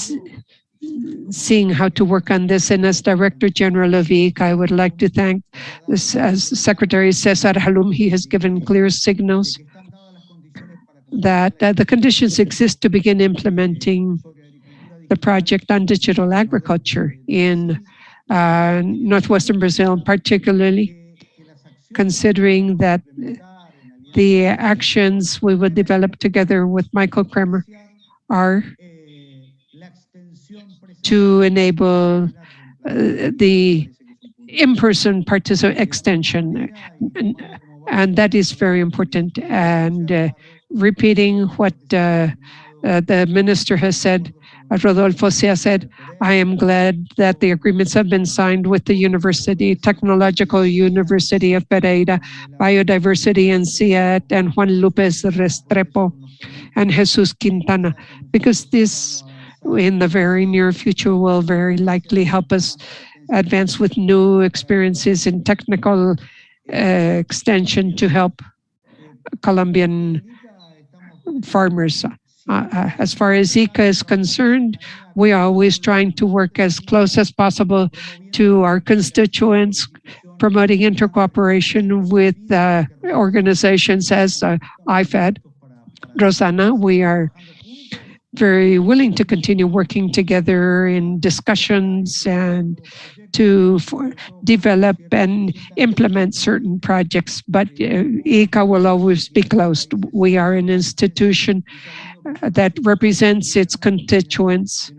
seeing how to work on this. And as Director General of IICA, I would like to thank Secretary Cesar Halum. He has given clear signals that the conditions exist to begin implementing the project on digital agriculture in northwestern Brazil, particularly considering that the actions we would develop together with Michael Kremer are to enable the in-person extension, and that is very important. And repeating what the minister has said, Rodolfo Sea said, I am glad that the agreements have been signed with the University, Technological University of Pereira, Biodiversity and CIAT, and Juan Lopez Restrepo, and Jesus Quintana, because this, in the very near future, will very likely help us advance with new experiences in technical extension to help Colombian farmers. As far as IICA is concerned, we are always trying to work as close as possible to our constituents, promoting intercooperation with organizations as IFAD. Rosana, we are very willing to continue working together in discussions and to develop and implement certain projects, but IICA will always be closed. We are an institution that represents its constituents,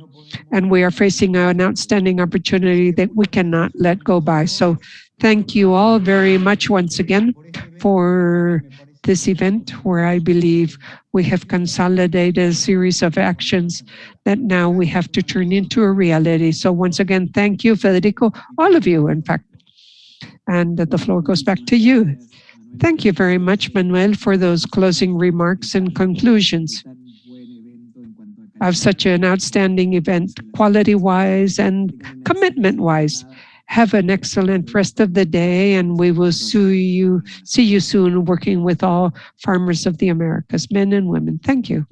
and we are facing an outstanding opportunity that we cannot let go by. So thank you all very much once again for this event, where I believe we have consolidated a series of actions that now we have to turn into a reality. So once again, thank you, Federico, all of you, in fact. And the floor goes back to you. Thank you very much, Manuel, for those closing remarks and conclusions of such an outstanding event, quality-wise and commitment-wise. Have an excellent rest of the day, and we will see you soon working with all farmers of the Americas, men and women. Thank you.